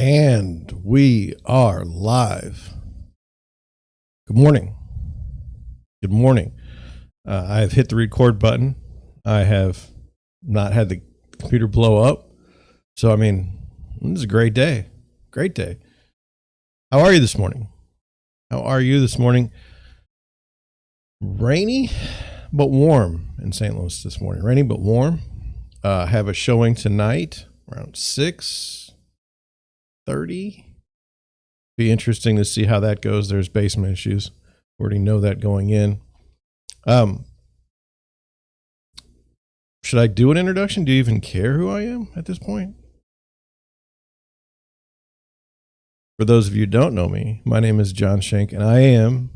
And we are live. Good morning. Good morning. I've hit the record button. I have not had the computer blow up. So, this is a great day. Great day. How are you this morning? Rainy, but warm in St. Louis this morning. Rainy, but warm. Have a showing tonight around 6:30. Be interesting to see how that goes. There's basement issues. Already know that going in. Should I do an introduction? Do you even care who I am at this point? For those of you who don't know me, my name is John Schenk, and I am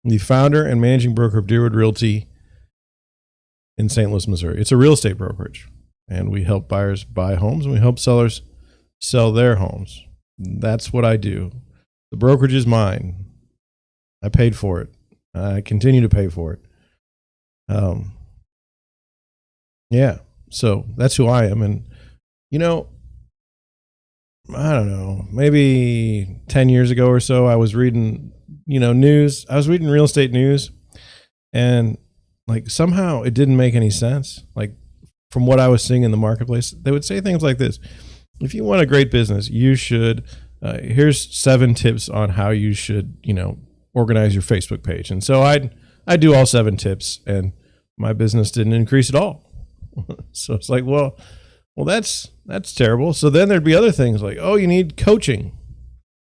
the founder and managing broker of Deerwood Realty in St. Louis, Missouri. It's a real estate brokerage, and we help buyers buy homes, and we help sellers sell their homes. That's what I do. The brokerage is mine. I paid for it. I continue to pay for it. So that's who I am. And, I don't know, maybe 10 years ago or so, I was reading, news. I was reading real estate news, and somehow it didn't make any sense. From what I was seeing in the marketplace, they would say things like this: if you want a great business, you should, here's 7 tips on how you should, organize your Facebook page. And so I do all 7 tips, and my business didn't increase at all. So it's like, well, that's terrible. So then there'd be other things like, oh, you need coaching.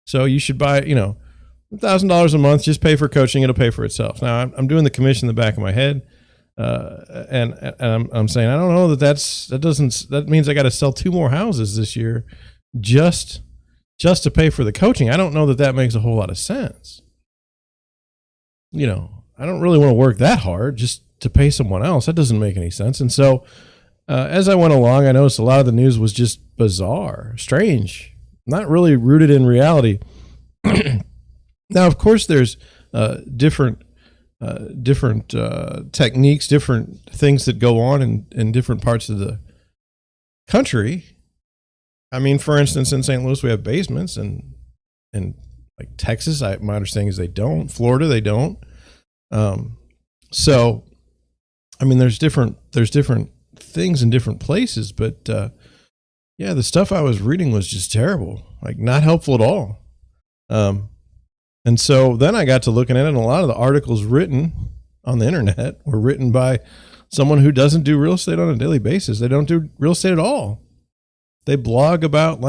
So you should buy, $1,000 a month, just pay for coaching. It'll pay for itself. Now I'm doing the commission in the back of my head. And I'm saying, I don't know that means I got to sell 2 more houses this year just to pay for the coaching. I don't know that makes a whole lot of sense. I don't really want to work that hard just to pay someone else. That doesn't make any sense. And so, as I went along, I noticed a lot of the news was just bizarre, strange, not really rooted in reality. Now, of course, there's different techniques, different things that go on in different parts of the country. For instance, in St. Louis, we have basements, and like Texas, my understanding is they don't. Florida, they don't. So, there's different things in different places, but the stuff I was reading was just terrible, not helpful at all. And so then I got to looking at it, and a lot of the articles written on the internet were written by someone who doesn't do real estate on a daily basis. They don't do real estate at all. They blog about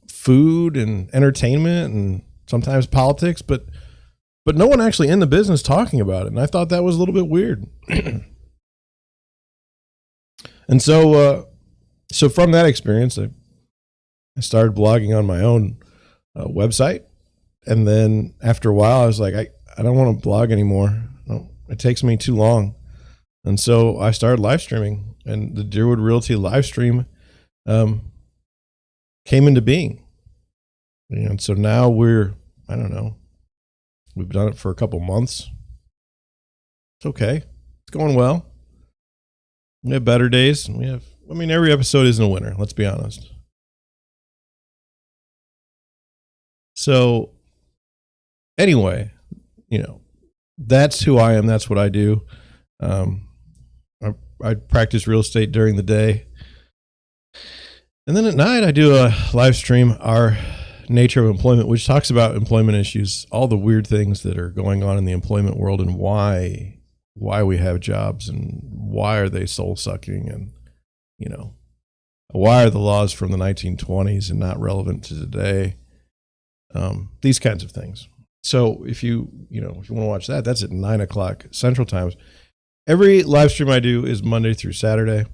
food and entertainment and sometimes politics, but no one actually in the business talking about it. And I thought that was a little bit weird. And so from that experience, I started blogging on my own website. And then after a while, I was like, I don't want to blog anymore. It takes me too long. And so I started live streaming, and the Deerwood Realty live stream came into being. And so now we've done it for a couple months. It's okay. It's going well. We have better days. Every episode isn't a winner. Let's be honest. So anyway, that's who I am. That's what I do. I practice real estate during the day. And then at night, I do a live stream, Our Nature of Employment, which talks about employment issues, all the weird things that are going on in the employment world, and why we have jobs, and why are they soul sucking, and, why are the laws from the 1920s and not relevant to today? These kinds of things. So if you want to watch that, that's at 9:00 Central Times. Every live stream I do is Monday through Saturday.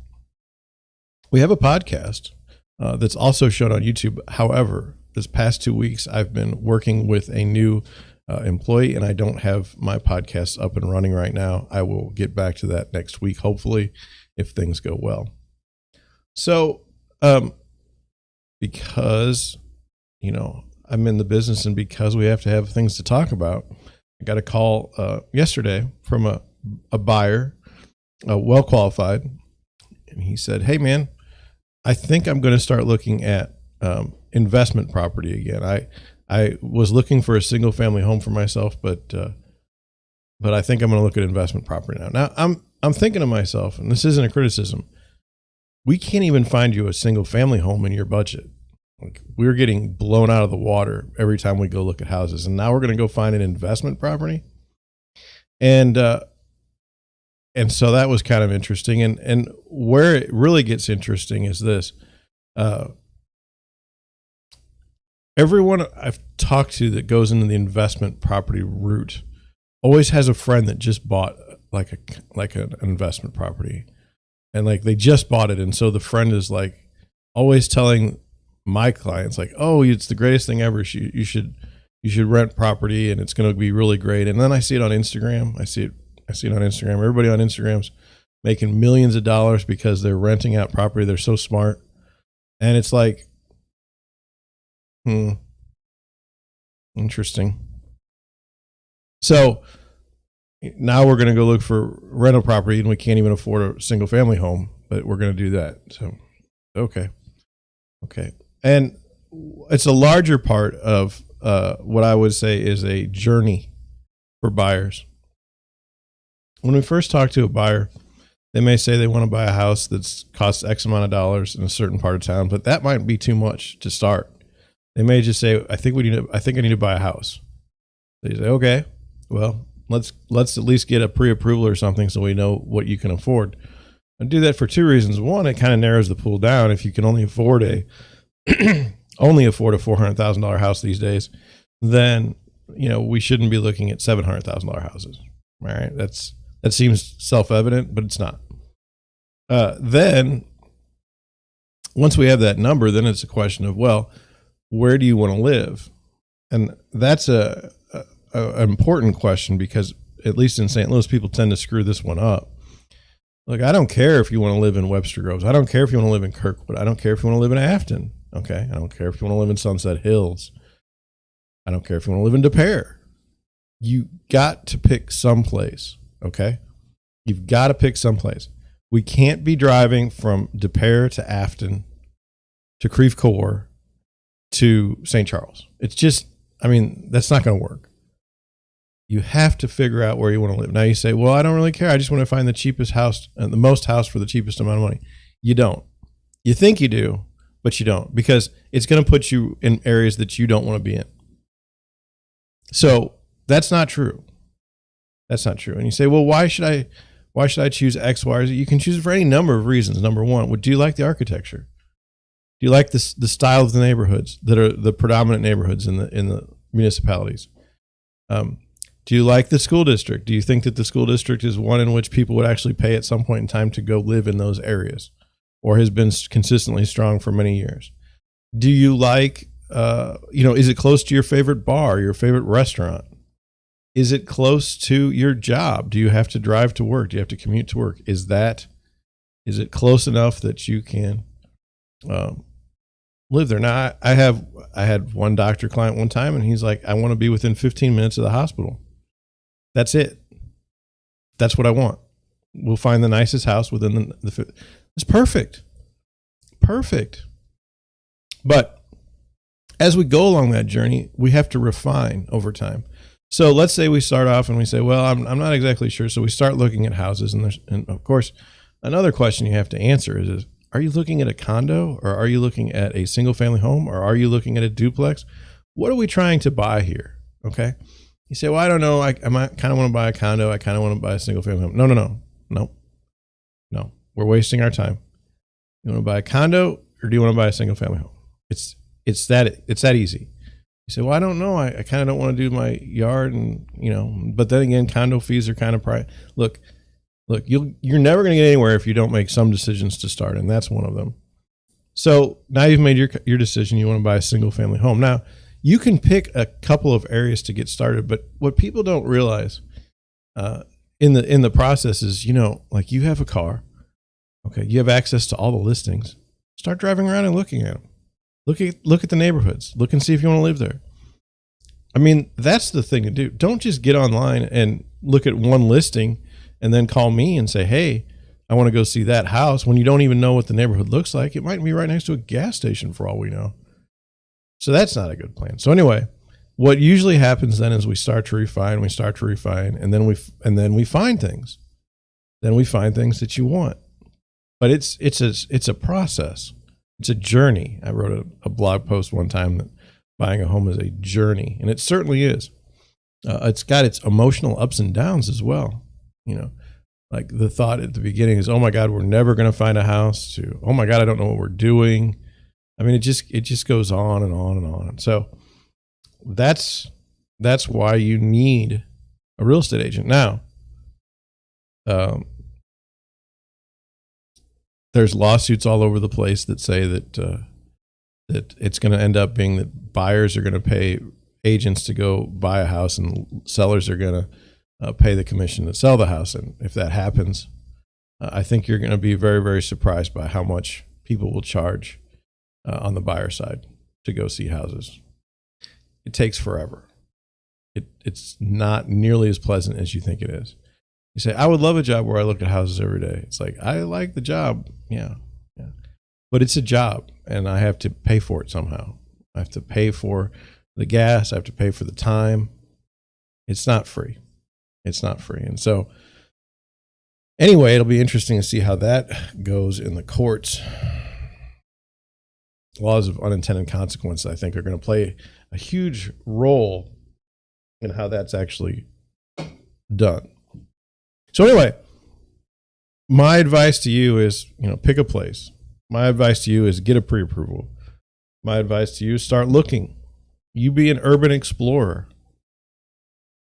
We have a podcast that's also shown on YouTube. However, this past 2 weeks, I've been working with a new employee, and I don't have my podcast up and running right now. I will get back to that next week, hopefully, if things go well. So, because, I'm in the business, and because we have to have things to talk about, I got a call yesterday from a buyer, well qualified, and he said, "Hey man, I think I'm going to start looking at investment property again. I was looking for a single family home for myself, but I think I'm going to look at investment property now. Now I'm thinking to myself, and this isn't a criticism, we can't even find you a single family home in your budget. Like, we're getting blown out of the water every time we go look at houses, and now we're going to go find an investment property. And so that was kind of interesting. And where it really gets interesting is this. Everyone I've talked to that goes into the investment property route always has a friend that just bought like an investment property, and like they just bought it. And so the friend is like always telling my clients like, oh, it's the greatest thing ever. You should rent property and it's going to be really great. And then I see it on Instagram. I see it on Instagram. Everybody on Instagram's making millions of dollars because they're renting out property. They're so smart. And it's like, interesting. So now we're going to go look for rental property, and we can't even afford a single family home, but we're going to do that. So, okay. And it's a larger part of what I would say is a journey for buyers. When we first talk to a buyer, they may say they want to buy a house that's costs X amount of dollars in a certain part of town, but that might be too much to start. They may just say, I think I need to buy a house. They say, okay, well, let's at least get a pre-approval or something so we know what you can afford. I do that for two reasons. One, it kind of narrows the pool down. If you can only afford a $400,000 house these days, then we shouldn't be looking at $700,000 houses. All right, that seems self-evident, but it's not. Then once we have that number, then it's a question of, well, where do you want to live? And that's an important question, because at least in St. Louis, people tend to screw this one up. Look, I don't care if you want to live in Webster Groves. I don't care if you want to live in Kirkwood. I don't care if you want to live in Afton. Okay. I don't care if you want to live in Sunset Hills. I don't care if you want to live in DePere. You got to pick someplace. Okay. You've got to pick someplace. We can't be driving from DePere to Afton to Creve Coeur to St. Charles. It's just, that's not going to work. You have to figure out where you want to live. Now you say, well, I don't really care. I just want to find the cheapest house and the most house for the cheapest amount of money. You don't. You think you do, but you don't, because it's going to put you in areas that you don't want to be in. So that's not true. That's not true. And you say, well, why should I choose X, Y, or Z? You can choose it for any number of reasons. Number one, do you like the architecture? Do you like the style of the neighborhoods that are the predominant neighborhoods in the municipalities? Do you like the school district? Do you think that the school district is one in which people would actually pay at some point in time to go live in those areas, or has been consistently strong for many years? Do you like, is it close to your favorite bar, your favorite restaurant? Is it close to your job? Do you have to drive to work? Do you have to commute to work? Is it close enough that you can live there? Now, I had one doctor client one time, and he's like, I want to be within 15 minutes of the hospital. That's it. That's what I want. We'll find the nicest house within it's perfect. Perfect. But as we go along that journey, we have to refine over time. So let's say we start off and we say, well, I'm not exactly sure. So we start looking at houses, and of course, another question you have to answer is, are you looking at a condo, or are you looking at a single family home, or are you looking at a duplex? What are we trying to buy here? Okay. You say, well, I don't know. I kind of want to buy a condo. I kind of want to buy a single family home. No. We're wasting our time. You want to buy a condo, or do you want to buy a single family home? It's that easy. You say, well, I don't know. I kind of don't want to do my yard, and but then again, condo fees are kind of pricey. Look, you're never going to get anywhere if you don't make some decisions to start, and that's one of them. So now you've made your decision. You want to buy a single family home. Now, you can pick a couple of areas to get started, but what people don't realize in the process is, like, you have a car, okay, you have access to all the listings. Start driving around and looking at them. Look at the neighborhoods. Look and see if you want to live there. That's the thing to do. Don't just get online and look at one listing and then call me and say, hey, I want to go see that house, when you don't even know what the neighborhood looks like. It might be right next to a gas station for all we know. So that's not a good plan. So anyway, what usually happens then is we start to refine, and then we find things. Then we find things that you want. But it's a process. It's a journey. I wrote a blog post one time that buying a home is a journey, and it certainly is. It's got its emotional ups and downs as well. Like the thought at the beginning is, oh my God, we're never going to find a house, to, oh my God, I don't know what we're doing. I mean, it just goes on and on and on. So that's why you need a real estate agent. Now, there's lawsuits all over the place that say that it's going to end up being that buyers are going to pay agents to go buy a house, and sellers are going to pay the commission to sell the house. And if that happens, I think you're going to be very, very surprised by how much people will charge on the buyer side to go see houses. It takes forever. It's not nearly as pleasant as you think it is. You say, I would love a job where I look at houses every day. It's like, I like the job. Yeah. But it's a job, and I have to pay for it somehow. I have to pay for the gas. I have to pay for the time. It's not free. It's not free. And so anyway, it'll be interesting to see how that goes in the courts. Laws of unintended consequences, I think, are going to play a huge role in how that's actually done. So anyway, my advice to you is, pick a place. My advice to you is get a pre-approval. My advice to you is start looking. You be an urban explorer.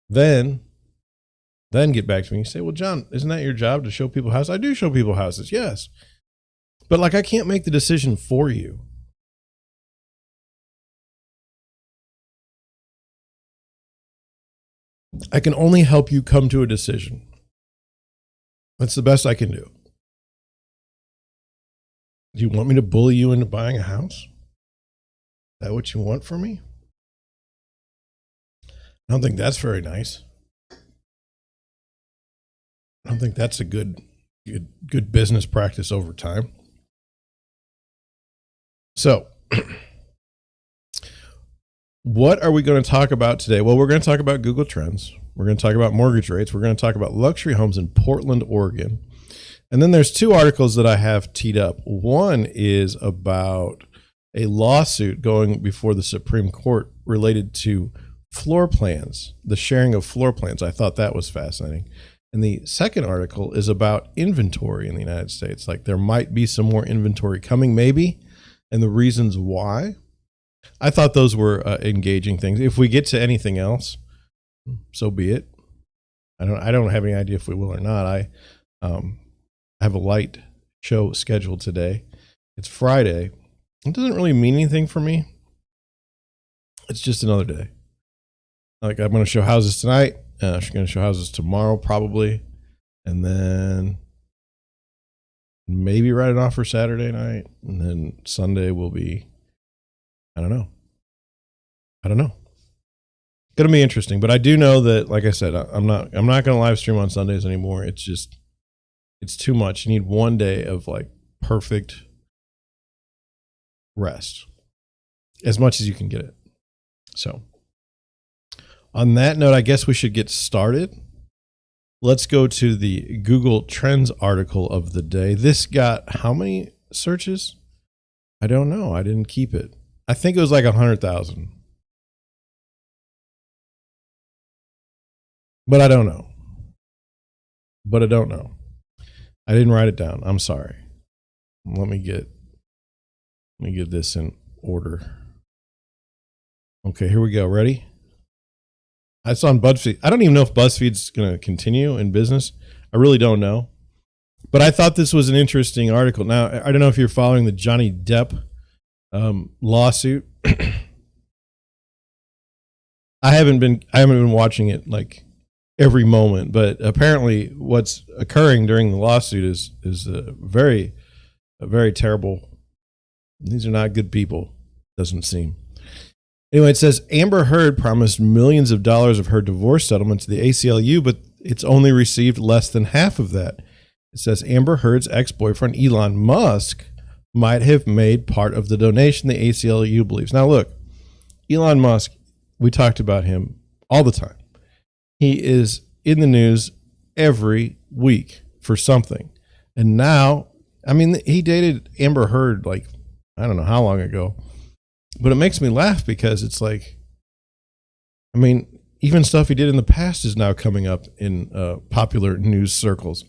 Then get back to me and say, well, John, isn't that your job to show people houses? I do show people houses, yes. But I can't make the decision for you. I can only help you come to a decision. That's the best I can do. Do you want me to bully you into buying a house? Is that what you want from me? I don't think that's very nice. I don't think that's a good business practice over time. So, what are we going to talk about today? Well, we're going to talk about Google Trends. We're going to talk about mortgage rates. We're going to talk about luxury homes in Portland, Oregon. And then there's two articles that I have teed up. One is about a lawsuit going before the Supreme Court related to floor plans, the sharing of floor plans. I thought that was fascinating. And the second article is about inventory in the United States. Like there might be some more inventory coming, maybe, and the reasons why. I thought those were engaging things. If we get to anything else, so be it. I don't have any idea if we will or not. I have a light show scheduled today. It's Friday. It doesn't really mean anything for me. It's just another day. Like I'm going to show houses tonight. She's going to show houses tomorrow probably. And then maybe write it off for Saturday night. And then Sunday will be, I don't know. Going to be interesting. But I do know that, like I said, I'm not going to live stream on Sundays anymore. It's too much. You need one day of perfect rest, as much as you can get it. So on that note, I guess we should get started. Let's go to the Google Trends article of the day. This got how many searches? I don't know. I didn't keep it. I think it was 100,000. But I don't know. I didn't write it down. I'm sorry. Let me get this in order. Okay, here we go. Ready? It's on BuzzFeed. I don't even know if BuzzFeed's going to continue in business. I really don't know. But I thought this was an interesting article. Now, I don't know if you're following the Johnny Depp lawsuit. I haven't been watching it every moment, but apparently what's occurring during the lawsuit is a very terrible. These are not good people, doesn't seem. Anyway, it says Amber Heard promised millions of dollars of her divorce settlement to the ACLU, but it's only received less than half of that. It says Amber Heard's ex-boyfriend Elon Musk might have made part of the donation, the ACLU believes. Now look, Elon Musk, we talked about him all the time. He is in the news every week for something. And now, I mean, he dated Amber Heard like, I don't know how long ago. But it makes me laugh because it's like, I mean, even stuff he did in the past is now coming up in popular news circles.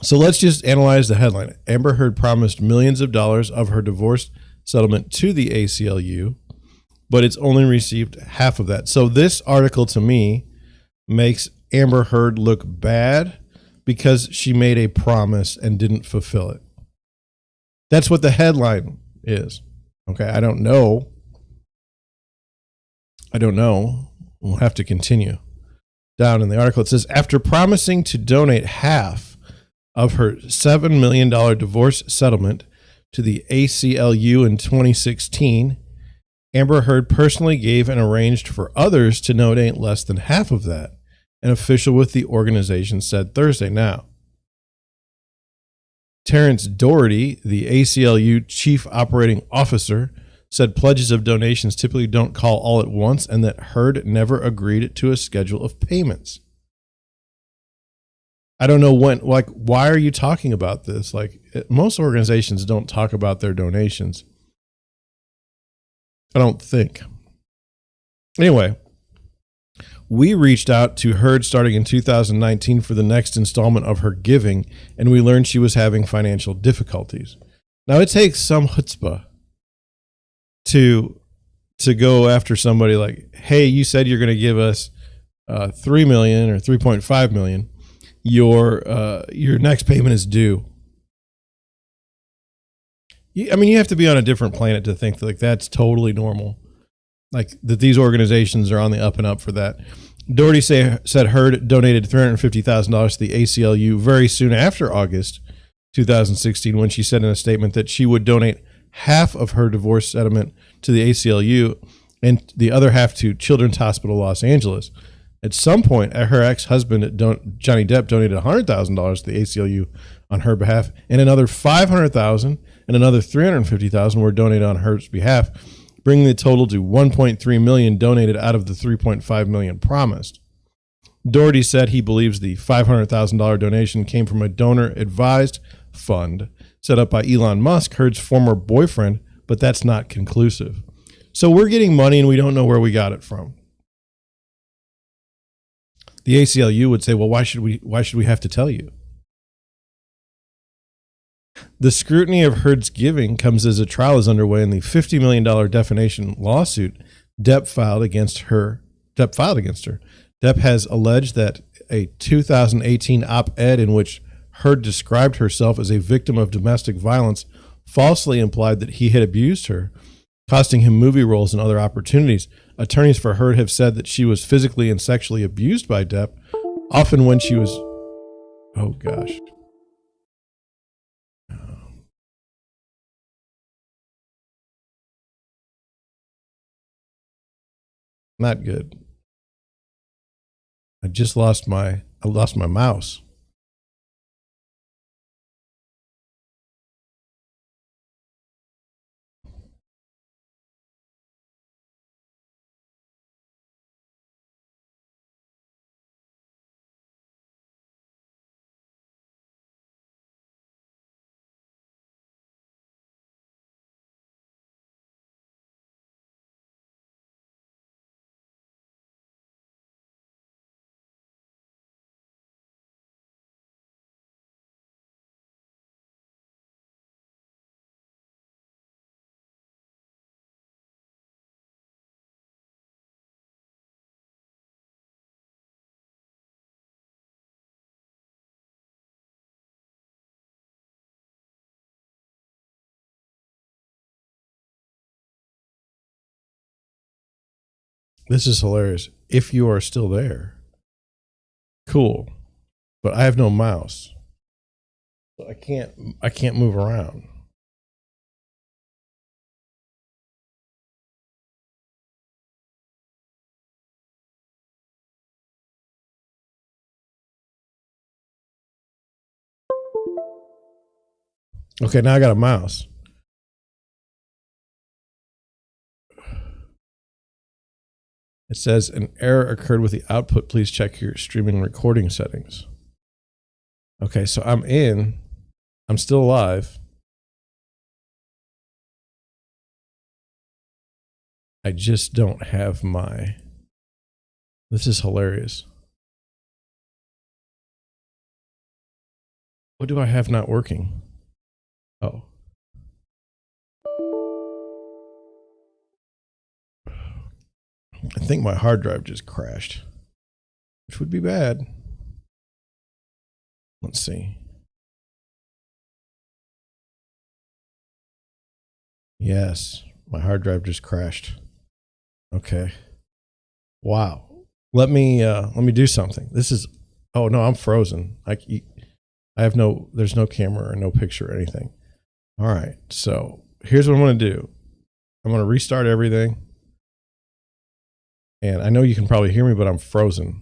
So let's just analyze the headline. Amber Heard promised millions of dollars of her divorce settlement to the ACLU, but it's only received half of that. So this article to me makes Amber Heard look bad because she made a promise and didn't fulfill it. That's what the headline is. Okay, I don't know. We'll have to continue. Down in the article, it says, after promising to donate half of her $7 million divorce settlement to the ACLU in 2016, Amber Heard personally gave and arranged for others to donate less than half of that, an official with the organization said Thursday. Now, Terrence Doherty, the ACLU chief operating officer, said pledges of donations typically don't call all at once and that Heard never agreed to a schedule of payments. I don't know when, like, why are you talking about this? Like, most organizations don't talk about their donations. I don't think. Anyway, we reached out to Heard starting in 2019 for the next installment of her giving, and we learned she was having financial difficulties. Now, it takes some chutzpah to go after somebody like, hey, you said you're going to give us $3 million or $3.5 million. Your next payment is due. I mean, you have to be on a different planet to think that, like, that's totally normal. Like, that these organizations are on the up and up for that. Doherty said Heard donated $350,000 to the ACLU very soon after August 2016, when she said in a statement that she would donate half of her divorce settlement to the ACLU and the other half to Children's Hospital Los Angeles. At some point, her ex-husband, Johnny Depp, donated $100,000 to the ACLU on her behalf, and another $500,000 and another $350,000 were donated on her behalf, bringing the total to $1.3 million donated out of the $3.5 million promised. Doherty said he believes the $500,000 donation came from a donor-advised fund set up by Elon Musk, Heard's former boyfriend, but that's not conclusive. So we're getting money and we don't know where we got it from. The ACLU would say, well, why should we have to tell you? The scrutiny of Heard's giving comes as a trial is underway in the $50 million defamation lawsuit Depp filed against her. Depp has alleged that a 2018 op-ed in which Heard described herself as a victim of domestic violence falsely implied that he had abused her, costing him movie roles and other opportunities. Attorneys for Heard have said that she was physically and sexually abused by Depp, often when she was... Oh, gosh. Not good. I lost my mouse. This is hilarious. If you are still there, cool. But I have no mouse. So I can't move around. Okay, now I got a mouse. It says an error occurred with the output. Please check your streaming recording settings. Okay, so I'm in. I'm still live. I just don't have my. This is hilarious. What do I have not working? Oh. I think my hard drive just crashed, which would be bad. Let's see. Yes, my hard drive just crashed. Okay. Wow. Let me do something. This is, oh no, I'm frozen. I have no, there's no camera or no picture or anything. All right. So here's what I'm going to do. I'm going to restart everything. And I know you can probably hear me, but I'm frozen.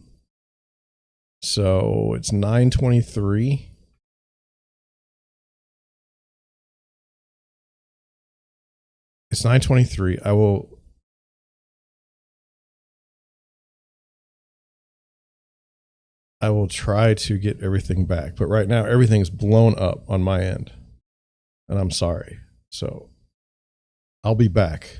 So it's 9:23. It's 9:23. I will try to get everything back, but right now everything's blown up on my end, and I'm sorry. So I'll be back.